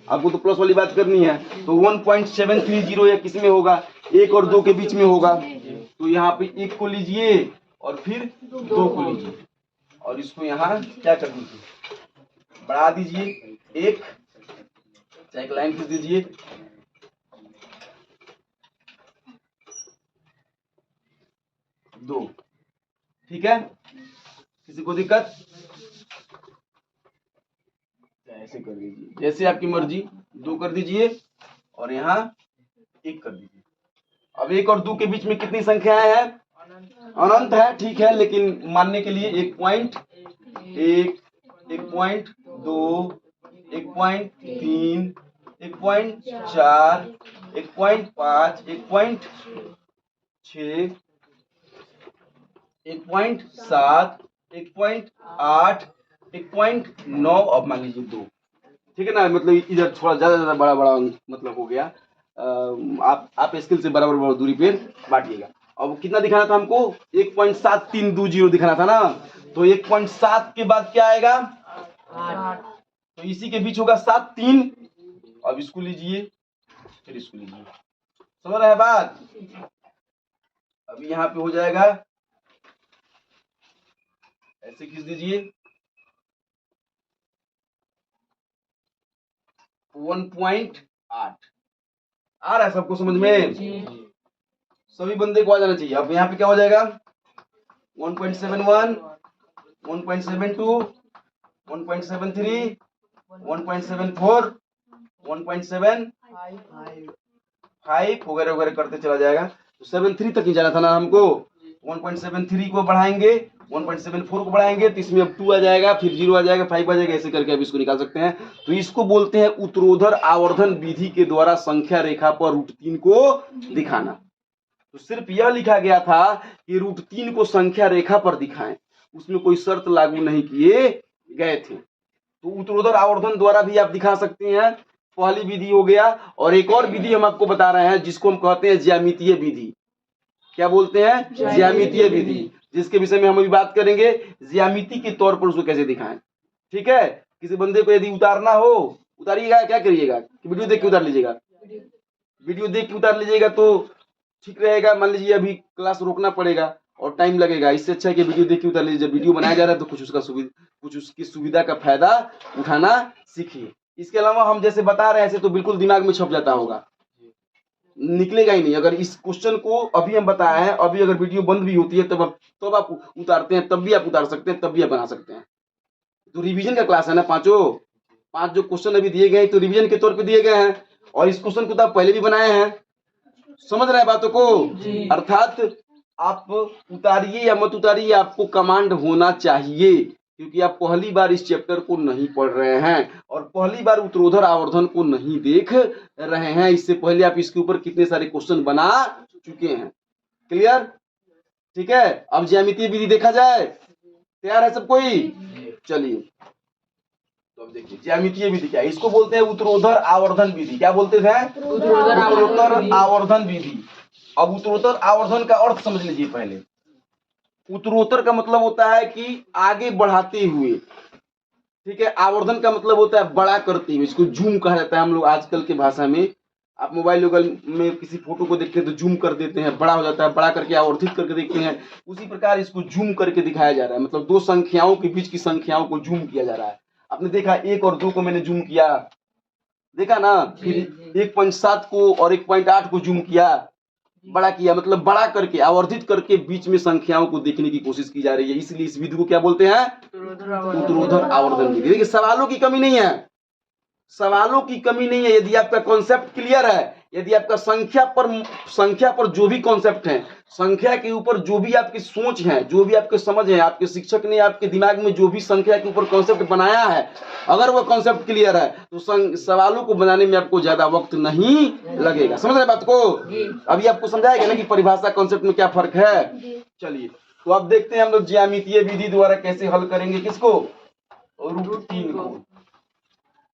आपको तो प्लस वाली बात करनी है। तो 1.730 यह किस में होगा, 1 और 2 के बीच में होगा। तो यहाँ पे 1 को लीजिए और फिर 2 को लीजिए और इसको यहाँ क्या कर दीजिए, बढ़ा दीजिए 1, एक लाइन खींच दीजिए, 2। ठीक है, किसी को दिक्कत, ऐसे कर दीजिए, जैसे आपकी मर्जी, 2 कर दीजिए और यहाँ 1 कर दीजिए। अब 1 और 2 के बीच में कितनी संख्याएं हैं, अनंत है, ठीक है, लेकिन मानने के लिए 1.1 1.2 1.3 1.4 1.5 1.6 1.7 1.8 1.9, अब मान लीजिए 2। ठीक है ना, मतलब इधर थोड़ा ज्यादा बड़ा मतलब हो गया। आप स्केल से बराबर दूरी पे बांटिएगा। अब कितना दिखाना था हमको, 1.7320 दिखाना था ना, तो 1.7 के बाद क्या आएगा 8, तो इसी के बीच होगा 7 3। अब इसको लीजिए फिर इसको लीजिए, समझ रहे हैं बात। अब यहाँ पे हो जाएगा, ऐसे खींच दीजिए 1.8। आ रहा है सबको समझ में, सभी बंदे को आ जाना चाहिए। अब यहाँ पे क्या हो जाएगा 1.71 1.72 1.73 1.74 1.75 वगैरह वगैरह करते चला जाएगा। तो 73 तक ही जाना था ना हमको, 1.73 को बढ़ाएंगे, 1.74 को बढ़ाएंगे, तो इसमें अब 2 आ जाएगा, फिर 0 आ जाएगा, 5 आ जाएगा, ऐसे करके अब इसको निकाल सकते हैं। तो इसको बोलते हैं उत्तरोत्तर आवर्धन विधि के द्वारा संख्या रेखा पर √3 को दिखाना। तो सिर्फ यह लिखा गया था कि √3 को संख्या रेखा पर दिखाएं, उसमें कोई शर्त लागू नहीं किए गए थे। तो उत्तरोत्तर आवर्धन द्वारा भी आप दिखा सकते हैं, पहली विधि हो गया। और एक और विधि हम आपको बता रहे हैं जिसको हम कहते हैं ज्यामितीय विधि। क्या बोलते हैं, ज्यामितीय विधि, जिसके विषय में हम अभी बात करेंगे, ज्यामिति के तौर पर उसको कैसे दिखाएं। ठीक है, किसी बंदे को यदि उतारना हो, उतारिएगा, क्या करिएगा, वीडियो देख के उतार लीजिएगा, वीडियो देख के उतार लीजिएगा तो ठीक रहेगा। मान लीजिए अभी क्लास रोकना पड़ेगा और टाइम लगेगा, इससे अच्छा है कि वीडियो देख के उतार लीजिए। जब वीडियो बनाया जा रहा है तो कुछ उसकी सुविधा का फायदा उठाना सीखिए। इसके अलावा हम जैसे बता रहे हैं ऐसे तो बिल्कुल दिमाग में छप जाता होगा, निकलेगा ही नहीं। अगर इस क्वेश्चन को अभी हम बताए हैं, अभी अगर वीडियो बंद भी होती है तब आप उतारते हैं, तब भी आप उतार सकते हैं, तब भी आप बना सकते हैं। तो रिवीजन का क्लास है ना, 5 जो क्वेश्चन अभी दिए गए तो रिवीजन के तौर पे दिए गए हैं, और इस क्वेश्चन को तो आप पहले भी बनाए हैं। समझ रहे हैं बातों को, अर्थात आप उतारिए या मत उतारिए, आपको कमांड होना चाहिए, क्योंकि आप पहली बार इस चैप्टर को नहीं पढ़ रहे हैं और पहली बार उत्तरोत्तर आवर्धन को नहीं देख रहे हैं। इससे पहले आप इसके ऊपर कितने सारे क्वेश्चन बना चुके हैं। क्लियर, ठीक है। अब ज्यामितीय विधि देखा जाए, तैयार है सब कोई, चलिए। तो अब देखिए ज्यामितीय विधि क्या है, इसको बोलते हैं उत्तरोत्तर आवर्धन विधि। क्या बोलते थे, उत्तरोत्तर आवर्धन विधि। अब उत्तरोत्तर आवर्धन का अर्थ समझ लीजिए पहले। उत्तरोत्तर का मतलब होता है कि आगे बढ़ाते हुए, ठीक है। आवर्धन का मतलब होता है बड़ा करते हुए, इसको जूम कहा जाता है हम लोग आजकल के भाषा में। आप मोबाइल में किसी फोटो को देखते हैं तो जूम कर देते हैं, बड़ा हो जाता है, बड़ा करके आवर्धित करके देखते हैं, उसी प्रकार इसको जूम करके दिखाया जा रहा है। मतलब दो संख्याओं के बीच की संख्याओं को जूम किया जा रहा है। आपने देखा 1 और 2 को मैंने जूम किया, देखा ना, फिर 1.7 को और 1.8 को जूम किया, बड़ा किया मतलब बड़ा करके आवर्धित करके बीच में संख्याओं को देखने की कोशिश की जा रही है, इसलिए इस विधि को क्या बोलते हैं? उत्तरोत्तर आवर्धन विधि। देखिए सवालों की कमी नहीं है, सवालों की कमी नहीं है यदि आपका कॉन्सेप्ट क्लियर है, यदि आपका संख्या पर जो भी कॉन्सेप्ट है, संख्या के ऊपर जो भी आपकी सोच है, जो भी आपके समझ है, आपके शिक्षक ने आपके दिमाग में जो भी संख्या के ऊपर कॉन्सेप्ट बनाया है, अगर वो कॉन्सेप्ट क्लियर है तो सवालों को बनाने में आपको ज्यादा वक्त नहीं लगेगा। समझ रहे बात को? अभी आपको समझाएगा ना कि परिभाषा कॉन्सेप्ट में क्या फर्क है। चलिए तो अब देखते हैं हम लोग ज्यामितीय विधि द्वारा कैसे हल करेंगे किसको? रूट 3 को।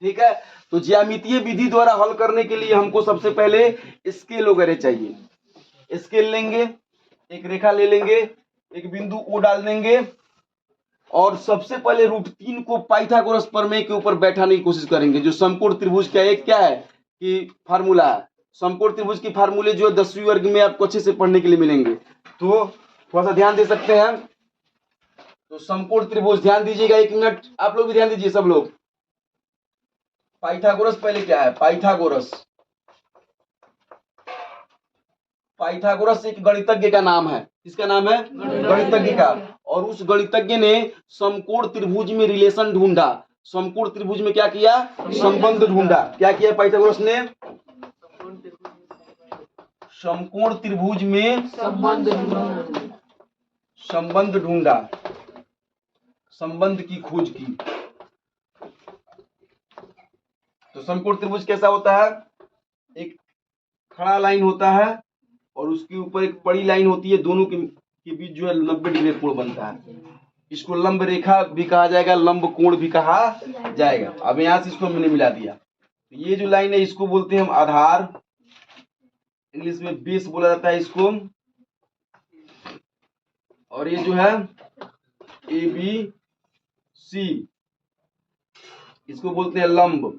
ठीक है, तो ज्यामितीय विधि द्वारा हल करने के लिए हमको सबसे पहले स्केल वगैरह चाहिए। स्केल लेंगे, एक रेखा ले लेंगे, एक बिंदु ओ डाल देंगे और सबसे पहले रूट 3 को पाइथागोरस प्रमेय के ऊपर बैठाने की कोशिश करेंगे। जो समकोण त्रिभुज का एक क्या है कि फार्मूला है, समकोण त्रिभुज की फार्मूले जो 10वीं वर्ग में आपको अच्छे से पढ़ने के लिए मिलेंगे, तो थोड़ा सा ध्यान दे सकते हैं। तो समकोण त्रिभुज ध्यान दीजिएगा, 1 मिनट आप लोग भी ध्यान दीजिए सब लोग। पाइथागोरस पहले क्या है? पाइथागोरस एक गणितज्ञ का नाम है। किसका नाम है? गणितज्ञ का। और उस गणितज्ञ ने समकोण त्रिभुज में रिलेशन ढूंढा। समकोण त्रिभुज में क्या किया? संबंध ढूंढा। क्या किया पाइथागोरस ने? समकोण त्रिभुज में संबंध ढूंढा, संबंध की खोज की। तो समकोण त्रिभुज कैसा होता है? एक खड़ा लाइन होता है और उसके ऊपर एक बड़ी लाइन होती है, दोनों के बीच जो है 90 डिग्री कोण बनता है। इसको लंब रेखा भी कहा जाएगा, लंब कोण भी कहा जाएगा। अब यहां से इसको हमने मिला दिया, तो ये जो लाइन है इसको बोलते हैं हम आधार, इंग्लिश में बेस बोला जाता है इसको। और ये जो है ABC, इसको बोलते हैं लंब।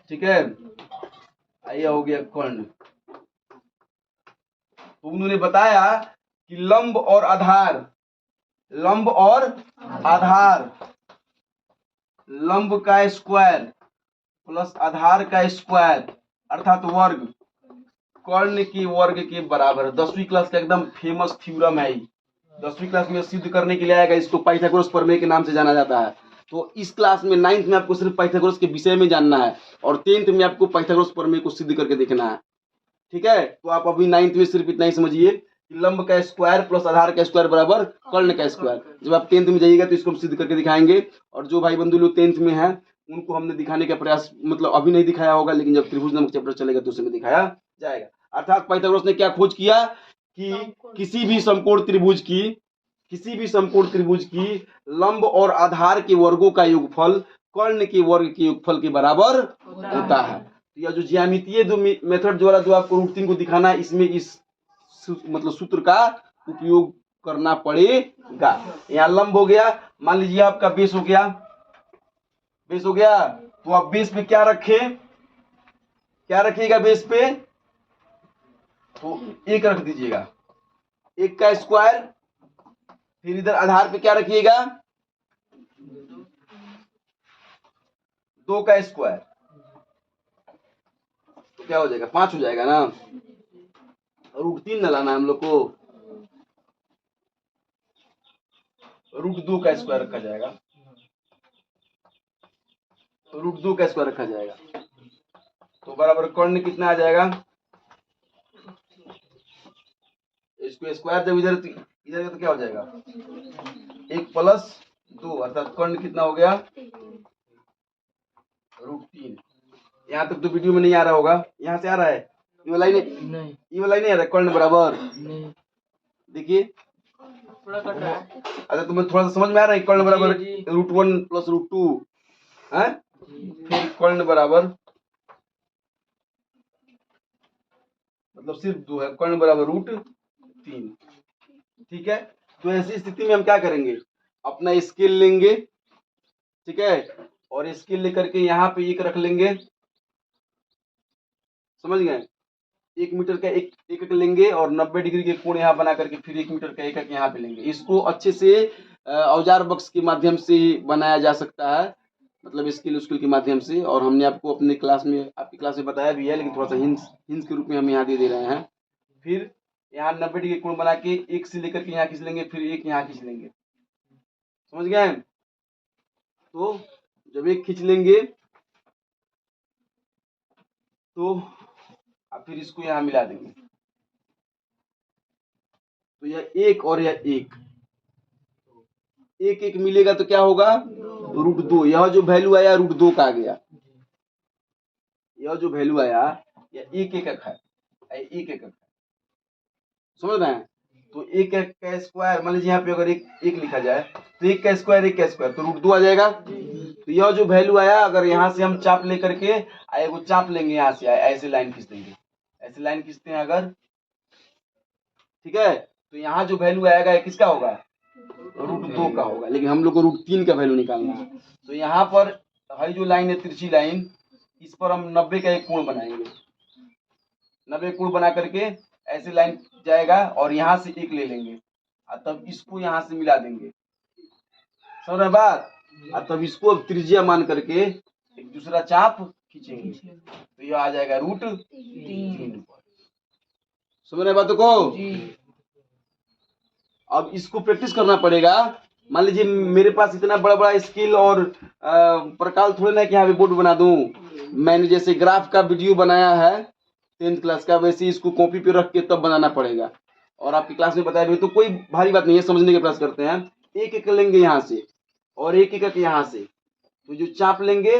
ठीक है, आइए हो गया कर्ण। तो उन्होंने बताया कि लंब और आधार, लंब का स्क्वायर प्लस आधार का स्क्वायर अर्थात वर्ग कर्ण के वर्ग के बराबर। 10वीं क्लास का एकदम फेमस थ्योरम है। 10वीं क्लास में सिद्ध करने के लिए आएगा, इसको पाइथागोरस प्रमेय के नाम से जाना जाता है। तो इस क्लास में 9th में आपको सिर्फ पाइथागोरस के विषय में जानना है और 10th में आपको पाइथागोरस प्रमेय को सिद्ध करके देखना है। ठीक है, तो आप अभी 9th में सिर्फ इतना ही समझिए कि लंब का स्क्वायर प्लस आधार का स्क्वायर बराबर कर्ण का स्क्वायर। जब आप 10th में जाइएगा तो इसको हम सिद्ध करके दिखाएंगे। और जो भाई बंधु लोग 10th में हैं उनको हमने दिखाने का प्रयास, मतलब अभी नहीं दिखाया होगा, लेकिन जब त्रिभुज नामक चैप्टर चलेगा तो उसमें दिखाया जाएगा। अर्थात पाइथागोरस ने क्या खोज किया कि किसी भी समकोण त्रिभुज की लंब और आधार के वर्गों का योगफल कर्ण के वर्ग के योगफल के बराबर होता है। तो यह जो ज्यामितीय जो मेथड द्वारा जो आपको रूट 3 को दिखाना है, इसमें इस मतलब सूत्र का उपयोग करना पड़ेगा। यहाँ लंब हो गया, मान लीजिए आपका बेस हो गया, तो आप बेस पे क्या रखिएगा बेस पे? तो 1 रख दीजिएगा, 1 का स्क्वायर, फिर इधर आधार पे क्या रखिएगा? 2 का स्क्वायर, तो क्या हो जाएगा? 5 हो जाएगा ना। रूट 3 न लाना हम लोग को, रूट 2 का स्क्वायर रखा जाएगा, रूट 2 का स्क्वायर रखा जाएगा। तो बराबर कर्ण कितना आ जाएगा? इसको स्क्वायर जब इधर तो क्या हो जाएगा? 1 प्लस 2 अर्थात कर्ण कितना हो गया? रूट 3। यहाँ तक तो वीडियो में नहीं आ रहा होगा, यहाँ से आ रहा है? ये वाला नहीं आ रहा, कर्ण बराबर देखिए थोड़ा कट रहा है। अच्छा तुम्हें थोड़ा सा समझ में आ रहा है? कर्ण बराबर रूट 1 प्लस रूट 2 है, फिर कर्ण बराबर मतलब सिर्फ 2 है, कर्ण बराबर रूट 3। ठीक है, तो ऐसी स्थिति में हम क्या करेंगे? अपना स्केल लेंगे, ठीक है, और स्केल लेकर के यहाँ पे 1 रख लेंगे। समझ गए? 1 मीटर का एक लेंगे और 90 डिग्री के कोण यहाँ बना करके फिर 1 मीटर का एक यहाँ पे लेंगे। इसको अच्छे से औजार बक्स के माध्यम से बनाया जा सकता है, मतलब स्किल उसकिल के माध्यम से, और हमने आपको अपने क्लास में, आपकी क्लास में बताया भी है, लेकिन थोड़ा सा हिंस के रूप में हम यहाँ दे रहे हैं। फिर यहाँ 90 डिग्री कोण बना के एक से लेकर के यहाँ खींच लेंगे, फिर एक यहाँ खींच लेंगे, समझ गए? तो जब एक खींच लेंगे तो अब फिर इसको यहाँ मिला देंगे, तो यह एक और यह एक एक एक मिलेगा तो क्या होगा? √2। यह जो वैल्यू आया √2 का आ गया, यह जो वैल्यू आया यह एक एकक है, एक एकक है, समझ रहे हैं? तो एक एक का स्क्वायर, मान लीजिए यहाँ पे अगर एक एक लिखा जाए तो एक का स्क्वायर तो √2 आ जाएगा। तो यह जो वैल्यू आया, अगर यहाँ से हम चाप लेकर के एगो चाप लेंगे, यहाँ से ऐसे लाइन खींच देंगे, ऐसे लाइन खींचते हैं अगर, ठीक है, तो यहाँ जो वैल्यू आएगा ये किसका होगा? √2 का होगा, लेकिन हम लोग को √3 का वैल्यू निकालना है। तो यहाँ पर है जो लाइन है, तिरछी लाइन, इस पर हम 90 का एक कोण बनाएंगे, 90 कोण बना करके ऐसे लाइन जाएगा और यहाँ से एक ले लेंगे और तब इसको यहाँ से मिला देंगे, समझ रहे बात? और तब इसको अब त्रिज्या मान करके एक दूसरा चाप खींचेंगे, तो यह आ जाएगा √3। समझ रहे बातों को? अब इसको प्रैक्टिस करना पड़ेगा। मान लीजिए मेरे पास इतना बड़ा बड़ा स्केल और प्रकाल थोड़े ना कि यहाँ पे बोर्ड बना दूं। मैंने जैसे ग्राफ का वीडियो बनाया है 10th क्लास का, वैसे इसको कॉपी पे रख के तब बनाना पड़ेगा। और आपकी क्लास में बताया भी तो कोई भारी बात नहीं है, समझने का प्रयास करते हैं। एक एक लेंगे यहाँ से और एक एक यहाँ से, तो जो चाप लेंगे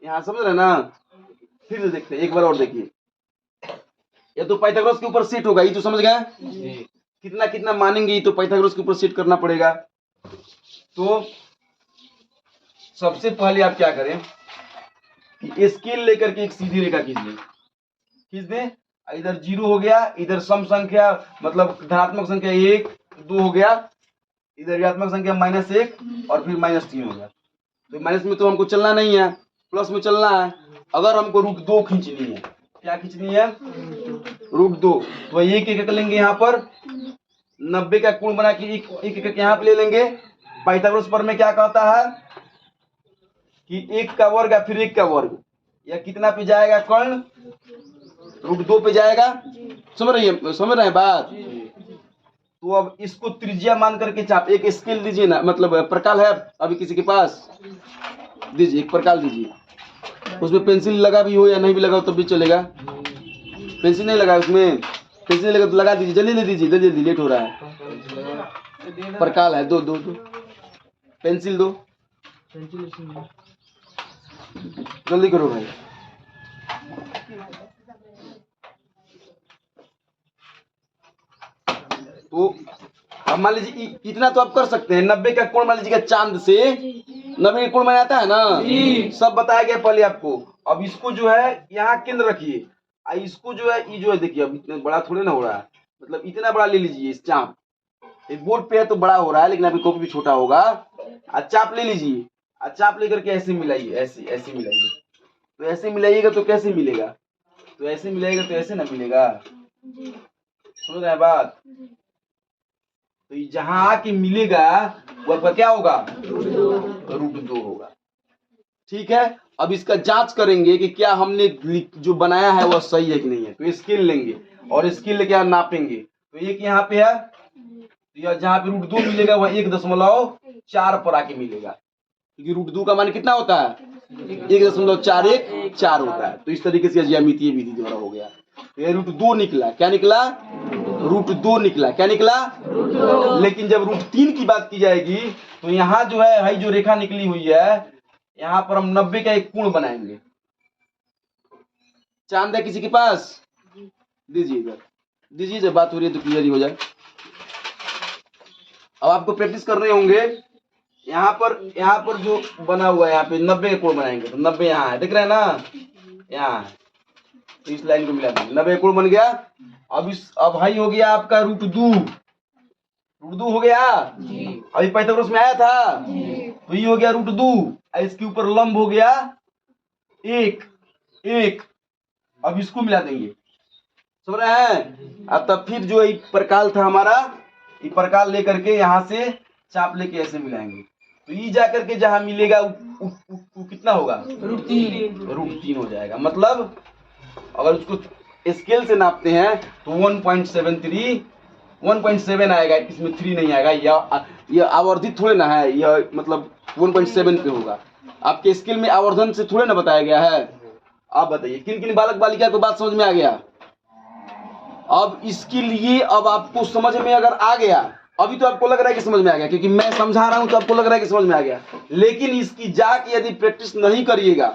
यहाँ, समझ रहे ना? फिर से देखते हैं एक बार और, देखिए ये तो पाइथागोरस के ऊपर सेट होगा, ये तो समझ गए? कितना कितना मानेंगे तो पाइथागोरस के ऊपर सेट करना पड़ेगा। तो सबसे पहले आप क्या करें कि स्केल लेकर के एक सीधी रेखा खींच दें। इधर 0 हो गया, इधर सम संख्या मतलब धनात्मक संख्या 1 2 हो गया, इधर ऋणात्मक संख्या -1 और फिर -3 हो गया। तो माइनस में तो हमको चलना नहीं है, प्लस में चलना है। अगर हमको √2 खींचनी है, क्या खींचनी है? √2। तो एक एक लेंगे, यहाँ पर 90 का कोण बना के एक एक यहाँ पे ले लेंगे। पाइथागोरस पर में क्या कहता है कि 1 का वर्ग या फिर 1 का वर्ग, या कितना पे जाएगा कर्ण? √2 पे जाएगा। समझ रहे हैं बात? तो अब इसको त्रिज्या मान करके चाप एक स्केल दीजिए ना, मतलब प्रकाल है अभी किसी के पास? दीजिए, एक प्रकाल दीजिए। उसमें पेंसिल लगा भी हो या नहीं भी लगा हो तब भी चलेगा। पेंसिल नहीं लगा उसमें, पेंसिल नहीं लगा तो लगा दीजिए, जल्दी दे दीजिए, जल्दी जल्दी, लेट हो रहा है। प्रकाल है, दो दो दो पेंसिल दो, जल्दी करो भाई। तो अब मान लीजिए इतना तो आप कर सकते हैं। 90 का कोण मान लीजिएगा चांद से, 90 का कोण बनाता है ना, सब बताया गया पहले आपको। अब इसको जो है यहाँ केंद्र रखिए, इसको जो है ये जो है देखिए, अब इतना बड़ा थोड़े ना हो रहा है, मतलब इतना बड़ा ले लीजिए। इस चाप एक बोर्ड पे है तो बड़ा हो रहा है, लेकिन अभी कॉपी भी छोटा होगा। चाप ले लीजिए, चाप लेकर के ऐसे मिलाइए, ऐसे ऐसे मिलाइए। तो ऐसे मिलाइएगा तो कैसे मिलेगा? तो ऐसे मिलाइएगा तो ऐसे ना मिलेगा। समझ रहे हैं बात? तो जहां आके मिलेगा वह पर क्या होगा? √2 होगा। ठीक है, अब इसका जांच करेंगे कि क्या हमने जो बनाया है वह सही है कि नहीं है। तो स्केल लेंगे और स्केल लेके नापेंगे। तो एक यहाँ पे है, तो यह जहाँ पे √2 मिलेगा वह 1.4 पर आके मिलेगा, क्योंकि √2 का मान कितना होता है? 1.414 होता है। तो इस तरीके से ज्यामितीय विधि द्वारा हो गया। तो ये √2 निकला। क्या निकला? √2 निकला। क्या निकला? लेकिन जब √3 की बात की जाएगी तो यहाँ जो है जो रेखा निकली हुई है, यहाँ पर हम 90 का एक कोण बनाएंगे। चांद है किसी के पास? दीजिए इधर, दीजिए, जब बात हो रही है तो क्लियर ही हो जाए। अब आपको प्रैक्टिस कर रहे होंगे। यहाँ पर जो बना हुआ है, यहाँ पे 90 का कोण बनाएंगे। तो 90 यहाँ है, दिख रहा है ना, यहाँ है। तो इस लाइन को मिला देंगे, 90 कोण बन गया। अब हाई हो गया आपका √2 हो गया। अभी पाइथागोरस में आया था, तो ये हो गया √2। इसके ऊपर लंब हो गया 1। अब इसको मिला देंगे, समझ रहे हैं? अब तब फिर जो प्रकाल था हमारा, ये प्रकाल लेकर के यहाँ से चाप लेके ऐसे मिलाएंगे। तो ई जा करके जहां मिलेगा वो कितना होगा, √3 √3 हो जाएगा। मतलब अगर उसको स्केल से नापते हैं तो 1.73 1.7 आएगा, इसमें 3 नहीं आएगा। यह आवर्धित थोड़े ना है, यह मतलब 1.7 पे होगा। आपके स्केल में आवर्धन से थोड़े ना बताया गया है। आप बताइए किन किन बालक बालिका को बात समझ में आ गया। अब इसके लिए अब आपको समझ में अगर आ गया, अभी तो आपको लग रहा है कि समझ में आ गया, क्योंकि मैं समझा रहा हूं तो आपको लग रहा है कि समझ में आ गया, लेकिन इसकी जाके यदि प्रैक्टिस नहीं करिएगा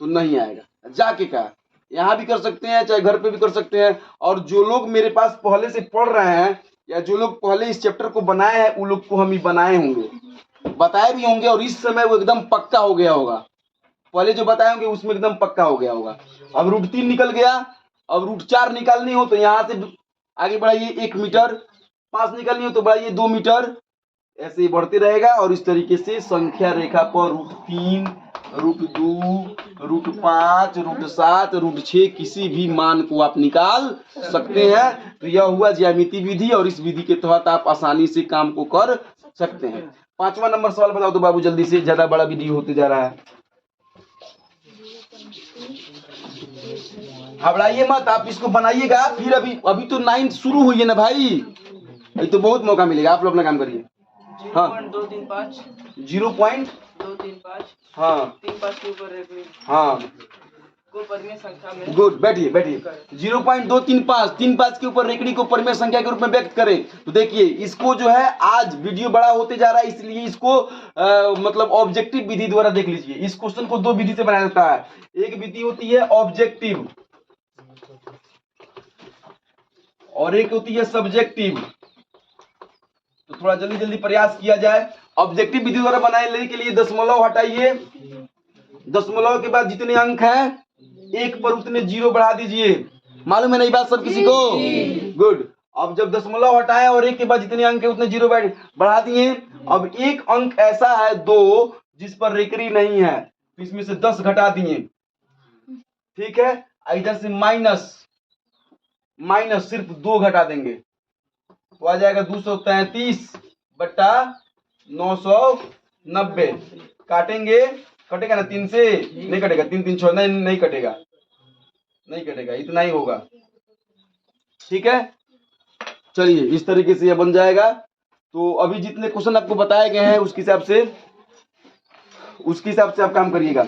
तो नहीं आएगा। जाके का यहाँ भी कर सकते हैं, चाहे घर पे भी कर सकते हैं। और जो लोग मेरे पास पहले से पढ़ रहे हैं या जो लोग पहले इस चैप्टर को बनाए हैं, उन लोग को हम ही बनाए होंगे, बताए भी होंगे, और इस समय वो एकदम पक्का हो गया होगा। पहले जो बताए होंगे उसमें एकदम पक्का हो गया होगा। अब √3 निकल गया, अब √4 निकालनी हो तो यहाँ से आगे बढ़ाइए 1 मीटर, 5 निकालनी हो तो बढ़ाइए 2 मीटर, ऐसे ही बढ़ते रहेगा। और इस तरीके से संख्या रेखा पर √3, √2, √5, √7, √6 किसी भी मान को आप निकाल सकते हैं। तो यह हुआ ज्यामिति विधि, और इस विधि के तहत आप आसानी से काम को कर सकते हैं। 5वां नंबर सवाल बताओ तो बाबू जल्दी से, ज्यादा बड़ा वीडियो होते जा रहा है। घबराइए मत, आप इसको बनाइएगा। फिर अभी तो 9th शुरू हुई है ना भाई, अभी तो बहुत मौका मिलेगा। आप लोग अपना काम करिए। हाँ 0.235 0.235 हाँ 35 के ऊपर रेखा हाँ को परिमेय संख्या में, गुड, बैठिए बैठिए। 0.235 35 के ऊपर रेकड़ी को परिमेय संख्या के रूप में व्यक्त करें। तो देखिए इसको जो है, आज वीडियो बड़ा होते जा रहा है इसलिए इसको मतलब ऑब्जेक्टिव विधि द्वारा देख लीजिए। इस क्वेश्चन को 2 विधि से बनाया जाता है। एक विधि होती है ऑब्जेक्टिव और एक होती है सब्जेक्टिव। तो थोड़ा जल्दी जल्दी प्रयास किया जाए। ऑब्जेक्टिव विधि द्वारा बनाने के लिए दशमलव हटाइए, दशमलव के बाद जितने अंक हैं 1 पर उतने 0 बढ़ा दीजिए। मालूम है नहीं बात सब किसी को? गुड। अब जब दशमलव हटाएं और 1 के बाद जितने अंक है उतने 0 बढ़ा दिए। अब एक अंक ऐसा है 2 जिस पर रेकड़ी नहीं है, तो इसमें से 10 घटा दिए। ठीक है, इधर से माइनस सिर्फ 2 घटा देंगे तो आ जाएगा 233/990। काटेंगे, कटेगा ना 3 से? नहीं कटेगा, 3 3 6 नहीं कटेगा, नहीं कटेगा, इतना ही होगा। ठीक है, चलिए इस तरीके से यह बन जाएगा। तो अभी जितने क्वेश्चन आपको बताए गए हैं उसके हिसाब से आप काम करिएगा।